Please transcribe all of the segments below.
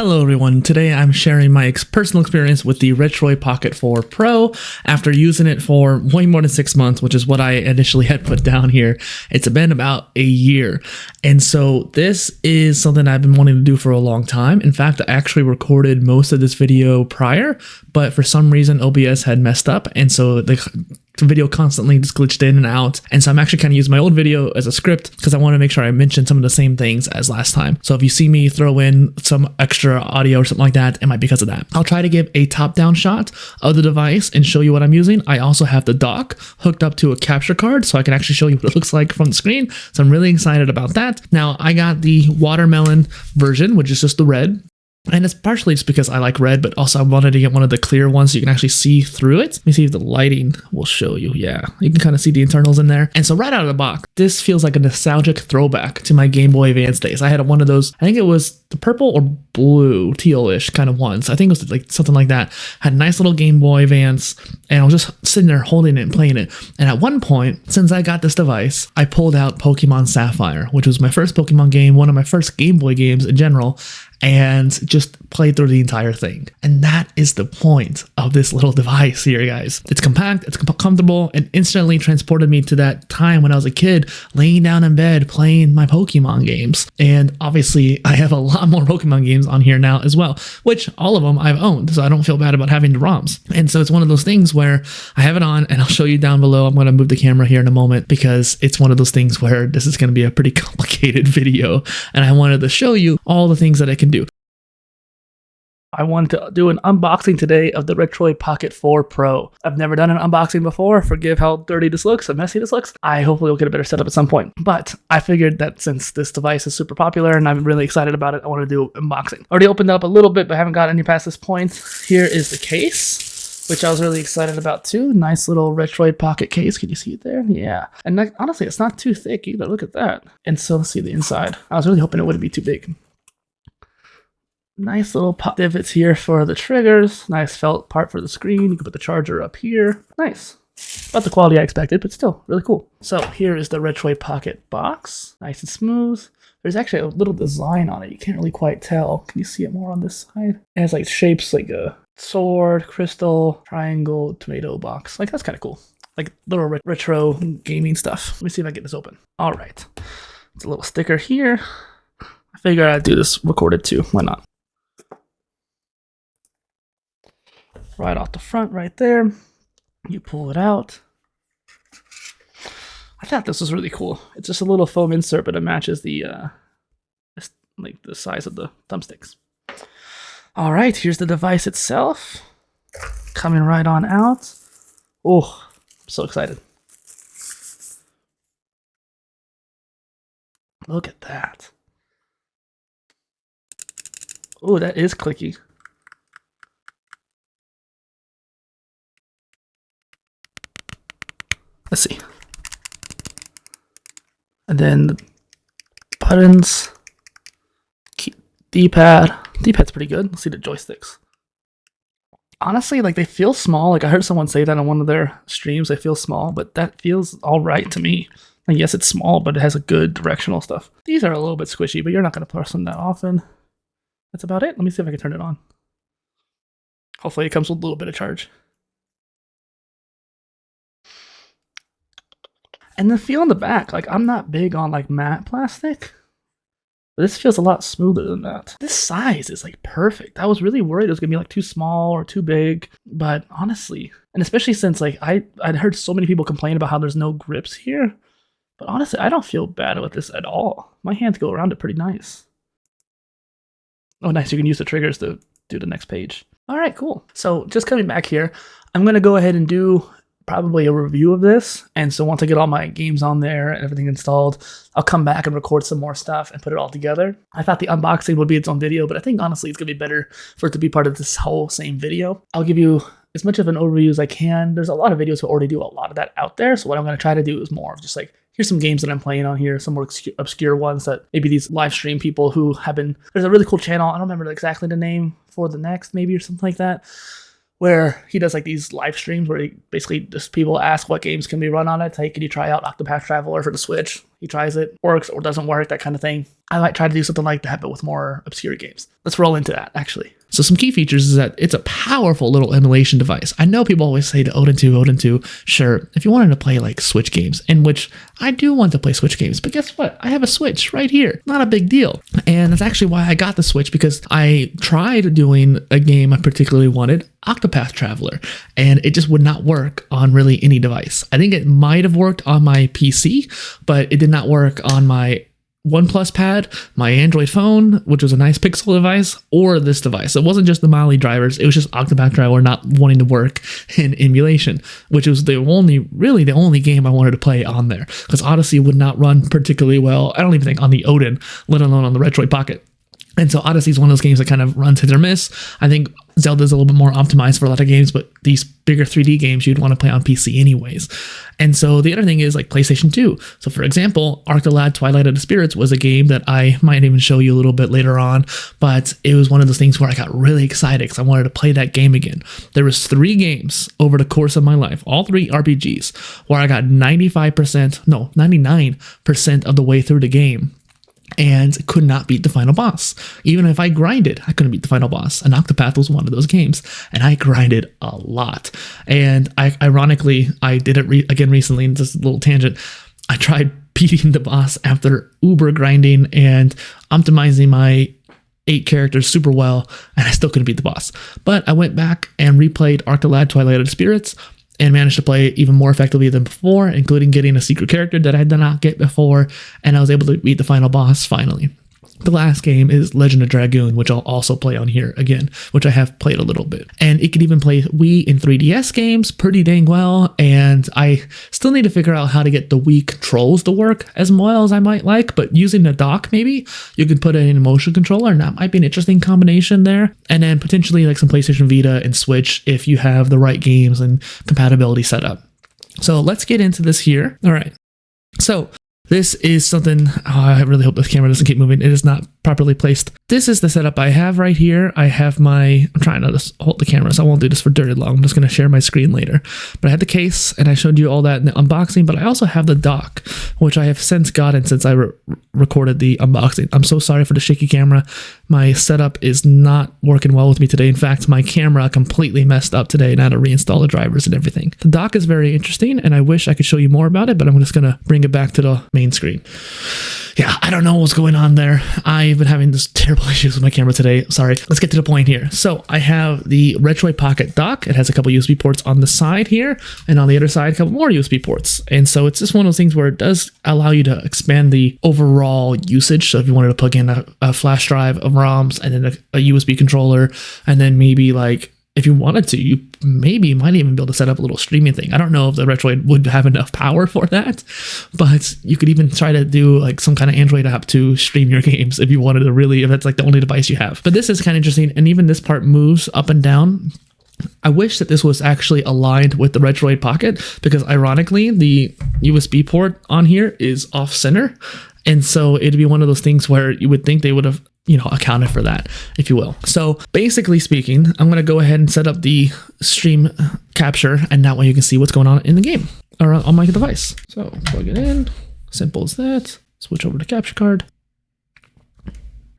Hello everyone, today I'm sharing my personal experience with the Retroid Pocket 4 Pro after using it for way more than 6 months, which is what I initially had put down here. It's been about a year, and so this is something I've been wanting to do for a long time. In fact, I actually recorded most of this video prior, but for some reason OBS had messed up, and so the video constantly just glitched in and out. And so I'm actually kind of using my old video as a script because I want to make sure I mention some of the same things as last time. So if you see me throw in some extra audio or something like that, it might be because of that. I'll try to give a top-down shot of the device and show you what I'm using. I also have the dock hooked up to a capture card so I can actually show you what it looks like from the screen. So I'm really excited about that. Now I got the watermelon version, which is just the red. And it's partially just because I like red, but also I wanted to get one of the clear ones so you can actually see through it. Let me see if the lighting will show you. Yeah, you can kind of see the internals in there. And so right out of the box, this feels like a nostalgic throwback to my Game Boy Advance days. I had one of those, I think it was the purple or blue, teal-ish kind of ones. I think it was like something like that. Had a nice little Game Boy Advance, and I was just sitting there holding it and playing it. And at one point, since I got this device, I pulled out Pokemon Sapphire, which was my first Pokemon game, one of my first Game Boy games in general, and just played through the entire thing. And that is the point of this little device here, guys. It's compact, it's comfortable, and instantly transported me to that time when I was a kid, laying down in bed playing my Pokemon games. And obviously, I have a lot more Pokemon games on here now as well, which all of them I've owned, so I don't feel bad about having the ROMs. And so it's one of those things where I have it on, and I'll show you down below. I'm going to move the camera here in a moment because it's one of those things where this is going to be a pretty complicated video, and I wanted to show you all the things that I can do. I wanted to do an unboxing today of the Retroid Pocket 4 Pro. I've never done an unboxing before. Forgive how dirty this looks, how messy this looks. I hopefully will get a better setup at some point. But I figured that since this device is super popular and I'm really excited about it, I want to do an unboxing. Already opened up a little bit, but haven't got any past this point. Here is the case, which I was really excited about too. Nice little Retroid Pocket case. Can you see it there? Yeah. And like, honestly, it's not too thick either. Look at that. And so let's see the inside. I was really hoping it wouldn't be too big. Nice little pop divots here for the triggers. Nice felt part for the screen. You can put the charger up here. Nice. About the quality I expected, but still really cool. So here is the Retroid Pocket box. Nice and smooth. There's actually a little design on it. You can't really quite tell. Can you see it more on this side? It has like shapes like a sword, crystal, triangle, tomato box. Like that's kind of cool. Like little retro gaming stuff. Let me see if I can get this open. All right. It's a little sticker here. I figured I'd do this recorded too. Why not? Right off the front right there. You pull it out. I thought this was really cool. It's just a little foam insert, but it matches the like the size of the thumbsticks. All right, here's the device itself. Coming right on out. Oh, I'm so excited. Look at that. Oh, that is clicky. Let's see. And then the buttons, D-pad. D-pad's pretty good. Let's see the joysticks. Honestly, like they feel small. Like I heard someone say that on one of their streams. They feel small, but that feels all right to me. Like yes, it's small, but it has a good directional stuff. These are a little bit squishy, but you're not going to press them that often. That's about it. Let me see if I can turn it on. Hopefully it comes with a little bit of charge. And the feel in the back, like I'm not big on like matte plastic, but this feels a lot smoother than that. This size is like perfect. I was really worried it was gonna be like too small or too big, but honestly, and especially since like I'd heard so many people complain about how there's no grips here, but honestly, I don't feel bad with this at all. My hands go around it pretty nice. Oh, nice, you can use the triggers to do the next page. All right, cool. So just coming back here, I'm gonna go ahead and do probably a review of this, and so once I get all my games on there and everything installed, I'll come back and record some more stuff and put it all together. I thought the unboxing would be its own video, but I think honestly it's gonna be better for it to be part of this whole same video. I'll give you as much of an overview as I can. There's a lot of videos who already do a lot of that out there, so what I'm gonna try to do is more of just like, here's some games that I'm playing on here, some more obscure ones that maybe these live stream people who have been, there's a really cool channel, I don't remember exactly the name, For the Next maybe or something like that, where he does like these live streams where he basically just people ask what games can be run on it. Hey, can you try out Octopath Traveler for the Switch? He tries it, works or doesn't work, that kind of thing. I might try to do something like that, but with more obscure games. Let's roll into that, actually. So some key features is that it's a powerful little emulation device. I know people always say to Odin 2, sure, if you wanted to play like Switch games, in which I do want to play Switch games, but guess what? I have a Switch right here. Not a big deal. And that's actually why I got the Switch, because I tried doing a game I particularly wanted, Octopath Traveler, and it just would not work on really any device. I think it might have worked on my PC, but it did not work on my OnePlus pad, my Android phone, which was a nice Pixel device, or this device. It wasn't just the Mali drivers, it was just Octopath Traveler not wanting to work in emulation, which was the only game I wanted to play on there, because Odyssey would not run particularly well, I don't even think on the Odin, let alone on the Retroid Pocket. And so Odyssey is one of those games that kind of runs hit or miss. I think Zelda's a little bit more optimized for a lot of games, but these bigger 3D games you'd want to play on PC anyways. And so the other thing is like PlayStation 2. So for example, Arctolad Twilight of the Spirits was a game that I might even show you a little bit later on, but it was one of those things where I got really excited because I wanted to play that game again. There was 3 games over the course of my life, all 3 RPGs, where I got 99% of the way through the game and could not beat the final boss. Even if I grinded, I couldn't beat the final boss. And Octopath was one of those games, and I grinded a lot. And ironically, I did it again recently, and just a little tangent. I tried beating the boss after uber grinding and optimizing my 8 characters super well, and I still couldn't beat the boss. But I went back and replayed Arctolad Twilight of the Spirits, and managed to play even more effectively than before, including getting a secret character that I did not get before, and I was able to beat the final boss finally. The last game is Legend of Dragoon, which I'll also play on here again, which I have played a little bit. And it can even play Wii and 3DS games pretty dang well, and I still need to figure out how to get the Wii controls to work as well as I might like, but using the dock maybe, you can put it in a motion controller, and that might be an interesting combination there. And then potentially like some PlayStation Vita and Switch if you have the right games and compatibility set up. So let's get into this here. All right. So this is something, I really hope this camera doesn't keep moving. It is not properly placed. This is the setup I have right here. I have I'm trying to just hold the camera, so I won't do this for dirty long. I'm just going to share my screen later. But I had the case, and I showed you all that in the unboxing, but I also have the dock, which I have since gotten since I recorded the unboxing. I'm so sorry for the shaky camera. My setup is not working well with me today. In fact, my camera completely messed up today, and I had to reinstall the drivers and everything. The dock is very interesting, and I wish I could show you more about it, but I'm just going to bring it back to the main screen. Yeah, I don't know what's going on there. I've been having this terrible issues with my camera today. Sorry. Let's get to the point here. So I have the Retroid Pocket dock. It has a couple USB ports on the side here, and on the other side, a couple more USB ports. And so it's just one of those things where it does allow you to expand the overall usage. So if you wanted to plug in a flash drive of ROMs and then a USB controller, and then maybe like if you wanted to, you maybe might even be able to set up a little streaming thing. I don't know if the Retroid would have enough power for that, but you could even try to do like some kind of Android app to stream your games if you wanted to really, if that's like the only device you have. But this is kind of interesting, and even this part moves up and down. I wish that this was actually aligned with the Retroid Pocket, because ironically, the USB port on here is off center. And so it'd be one of those things where you would think they would have, accounted for that, if you will. So basically speaking, I'm going to go ahead and set up the stream capture, and that way you can see what's going on in the game or on my device. So plug it in, simple as that. Switch over to capture card.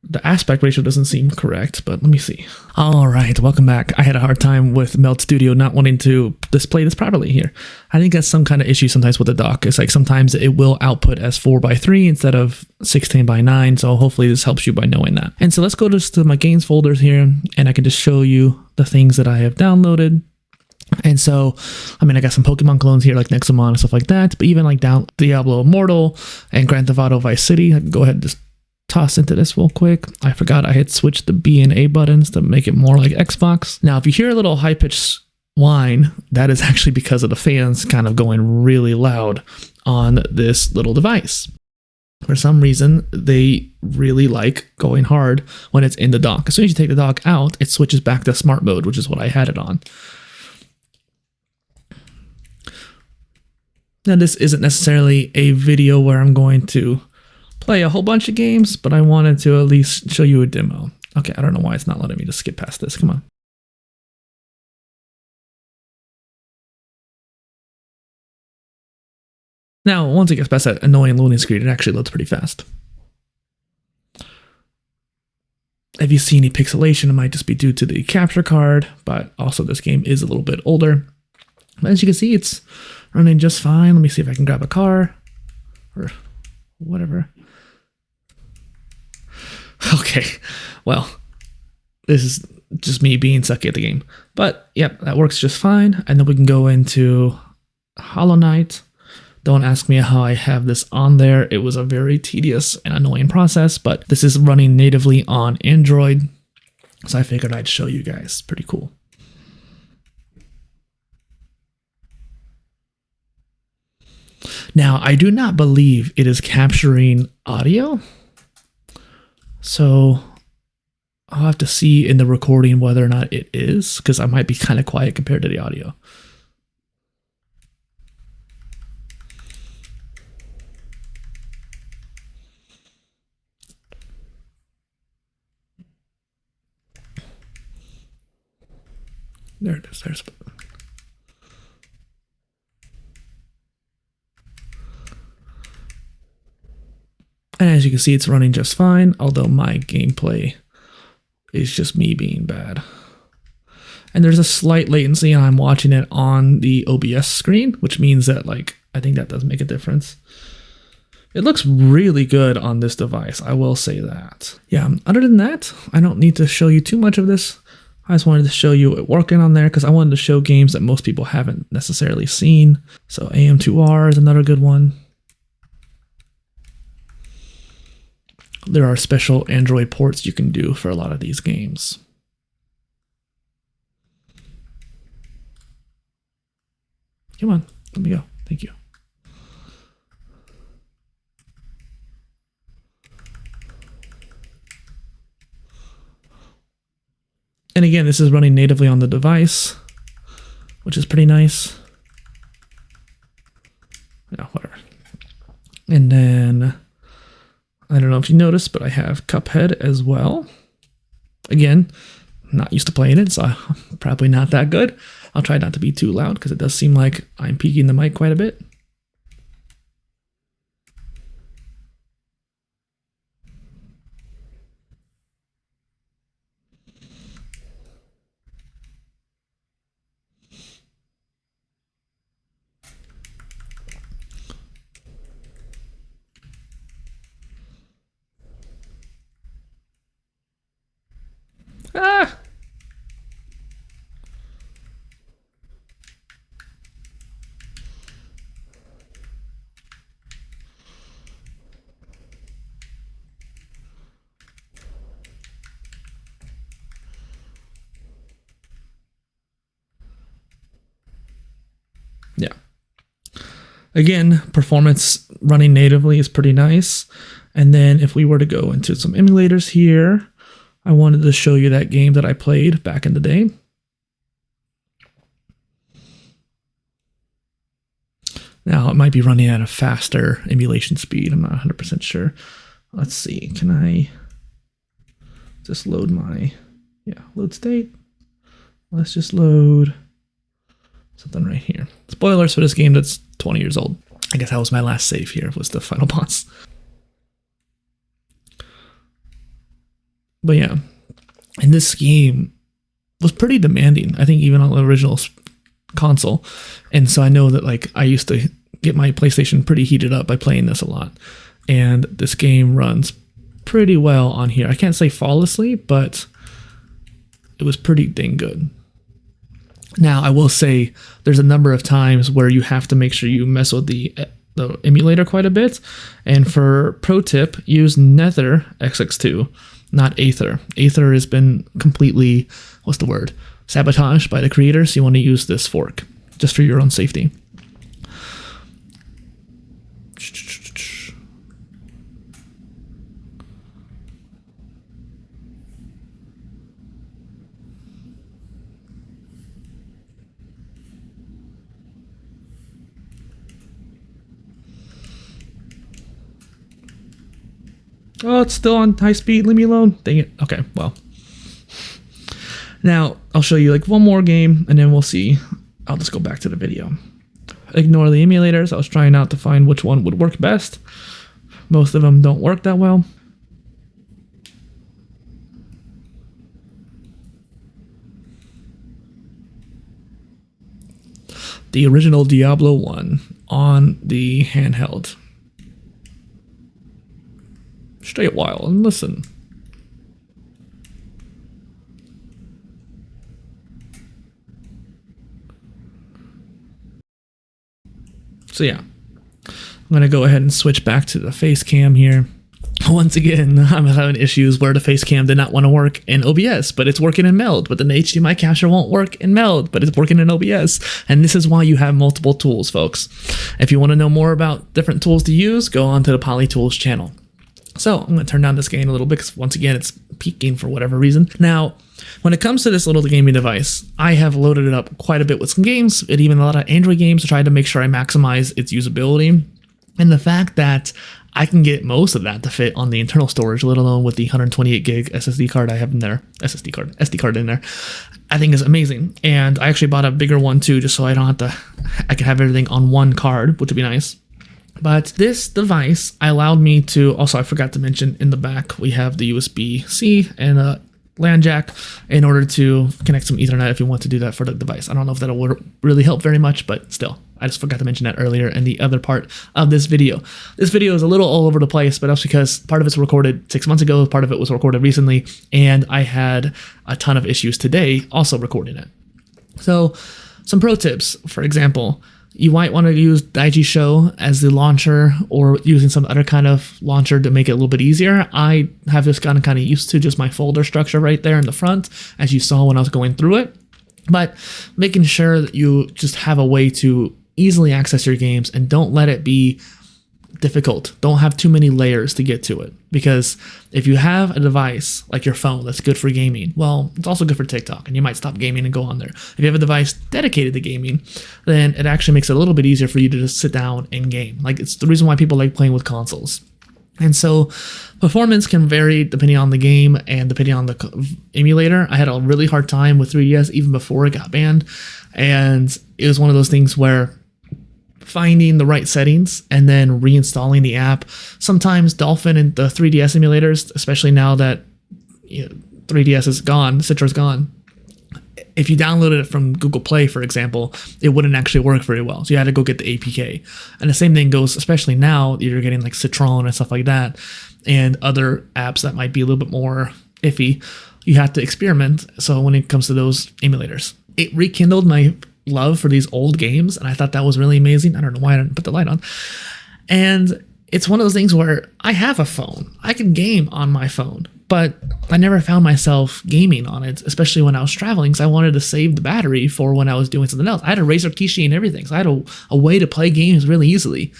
The aspect ratio doesn't seem correct, but let me see. All right, welcome back. I had a hard time with Melt Studio not wanting to display this properly here. I think that's some kind of issue sometimes with the dock. It's like sometimes it will output as 4:3 instead of 16:9. So hopefully this helps you by knowing that. And so let's go to my games folders here, and I can just show you the things that I have downloaded. And so, I got some Pokemon clones here like Nexomon and stuff like that, but even like Diablo Immortal and Grand Theft Auto Vice City, I can go ahead and just toss into this real quick. I forgot I had switched the B and A buttons to make it more like Xbox. Now, if you hear a little high-pitched whine, that is actually because of the fans kind of going really loud on this little device. For some reason, they really like going hard when it's in the dock. As soon as you take the dock out, it switches back to smart mode, which is what I had it on. Now, this isn't necessarily a video where I'm going to play a whole bunch of games, but I wanted to at least show you a demo. Okay, I don't know why it's not letting me just skip past this. Come on. Now, once it gets past that annoying loading screen, it actually loads pretty fast. If you see any pixelation, it might just be due to the capture card, but also this game is a little bit older. But as you can see, it's running just fine. Let me see if I can grab a car or whatever. Okay, well, this is just me being sucky at the game. But yep, that works just fine. And then we can go into Hollow Knight. Don't ask me how I have this on there. It was a very tedious and annoying process, but this is running natively on Android. So I figured I'd show you guys. Pretty cool. Now, I do not believe it is capturing audio. So I'll have to see in the recording whether or not it is, because I might be kind of quiet compared to the audio. There it is. There's. And as you can see, it's running just fine, although my gameplay is just me being bad. And there's a slight latency, and I'm watching it on the OBS screen, which means that, like, I think that does make a difference. It looks really good on this device, I will say that. Yeah, other than that, I don't need to show you too much of this. I just wanted to show you it working on there because I wanted to show games that most people haven't necessarily seen. So AM2R is another good one. There are special Android ports you can do for a lot of these games. Come on, let me go. Thank you. And again, this is running natively on the device, which is pretty nice. Yeah, whatever. And then, I don't know if you noticed, but I have Cuphead as well. Again, not used to playing it, so probably not that good. I'll try not to be too loud because it does seem like I'm peaking the mic quite a bit. Ah! Yeah. Again, performance running natively is pretty nice. And then if we were to go into some emulators here, I wanted to show you that game that I played back in the day. Now it might be running at a faster emulation speed. I'm not 100% sure. Let's see. Can I just load my, load state? Let's just load something right here. Spoilers for this game that's 20 years old. I guess that was my last save here, was the final boss. But yeah, and this game was pretty demanding, I think, even on the original console. And so I know that, like, I used to get my PlayStation pretty heated up by playing this a lot. And this game runs pretty well on here. I can't say flawlessly, but it was pretty dang good. Now, I will say there's a number of times where you have to make sure you mess with the emulator quite a bit. And for pro tip, use Nether XX2. Not Aether. Aether has been completely, sabotaged by the creator, so you want to use this fork, just for your own safety. Oh, it's still on high speed. Leave me alone. Dang it. Okay, well. Now, I'll show you like one more game, and then we'll see. I'll just go back to the video. Ignore the emulators. I was trying out to find which one would work best. Most of them don't work that well. The original Diablo 1 on the handheld. Stay a while and listen. So yeah, I'm going to go ahead and switch back to the face cam here. Once again, I'm having issues where the face cam did not want to work in OBS, but it's working in Meld. But then the HDMI capture won't work in Meld, but it's working in OBS. And this is why you have multiple tools, folks. If you want to know more about different tools to use, go on to the PolyTools channel. So I'm going to turn down this gain a little bit because once again, it's peaking for whatever reason. Now, when it comes to this little gaming device, I have loaded it up quite a bit with some games, and even a lot of Android games to try to make sure I maximize its usability. And the fact that I can get most of that to fit on the internal storage, let alone with the 128 gig SSD card I have in there, SD card in there, I think is amazing. And I actually bought a bigger one too, just so I don't have to, I can have everything on one card, which would be nice. But this device allowed me to, also I forgot to mention in the back, we have the USB-C and a LAN jack in order to connect some Ethernet if you want to do that for the device. I don't know if that'll really help very much, but still, I just forgot to mention that earlier in the other part of this video. This video is a little all over the place, but that's because part of it's recorded 6 months ago, part of it was recorded recently, and I had a ton of issues today also recording it. So some pro tips, for example, you might want to use Daiji Show as the launcher or using some other kind of launcher to make it a little bit easier. I have just gotten kind of used to just my folder structure right there in the front, as you saw when I was going through it. But making sure that you just have a way to easily access your games and don't let it be difficult. Don't have too many layers to get to it, because if you have a device like your phone that's good for gaming, well, it's also good for TikTok, and you might stop gaming and go on there. If you have a device dedicated to gaming, then it actually makes it a little bit easier for you to just sit down and game. Like, it's the reason why people like playing with consoles. And so performance can vary depending on the game and depending on the emulator. I had a really hard time with 3DS even before it got banned, and it was one of those things where finding the right settings and then reinstalling the app. Sometimes Dolphin and the 3DS emulators, especially now that 3DS is gone, Citra's gone, if you downloaded it from Google Play, for example, it wouldn't actually work very well. So you had to go get the APK. And the same thing goes, especially now that you're getting like Citron and stuff like that, and other apps that might be a little bit more iffy. You have to experiment. So when it comes to those emulators, it rekindled my love for these old games, and I thought that was really amazing. I don't know why I didn't put the light on. And it's one of those things where I have a phone. I can game on my phone, but I never found myself gaming on it, especially when I was traveling, because I wanted to save the battery for when I was doing something else. I had a Razer Kishi and everything, so I had a way to play games really easily.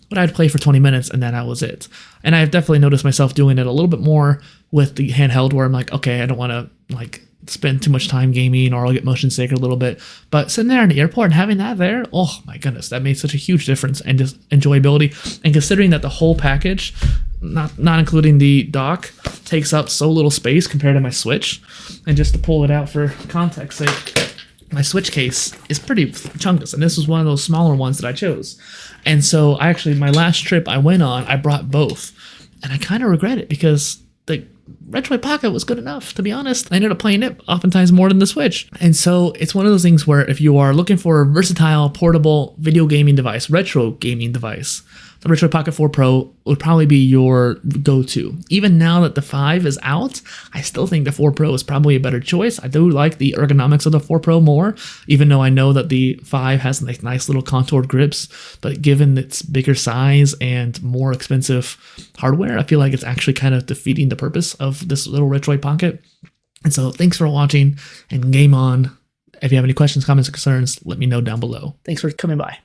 But I'd play for 20 minutes and then that was it. And I've definitely noticed myself doing it a little bit more with the handheld, where I'm like, okay, I don't want to like spend too much time gaming, or I'll get motion sick a little bit. But sitting there in the airport and having that there, oh my goodness, that made such a huge difference, and just enjoyability. And considering that the whole package, not including the dock, takes up so little space compared to my Switch, and just to pull it out for context sake, my Switch case is pretty chunkus, and this was one of those smaller ones that I chose. And so I actually, my last trip I went on, I brought both, and I kind of regret it, because the Retroid Pocket was good enough, to be honest. I ended up playing it oftentimes more than the Switch. And so it's one of those things where if you are looking for a versatile, portable video gaming device, retro gaming device, the Retroid Pocket 4 Pro would probably be your go-to. Even now that the 5 is out, I still think the 4 Pro is probably a better choice. I do like the ergonomics of the 4 Pro more, even though I know that the 5 has like nice little contoured grips. But given its bigger size and more expensive hardware, I feel like it's actually kind of defeating the purpose of this little Retroid Pocket. And so thanks for watching, and game on. If you have any questions, comments, or concerns, let me know down below. Thanks for coming by.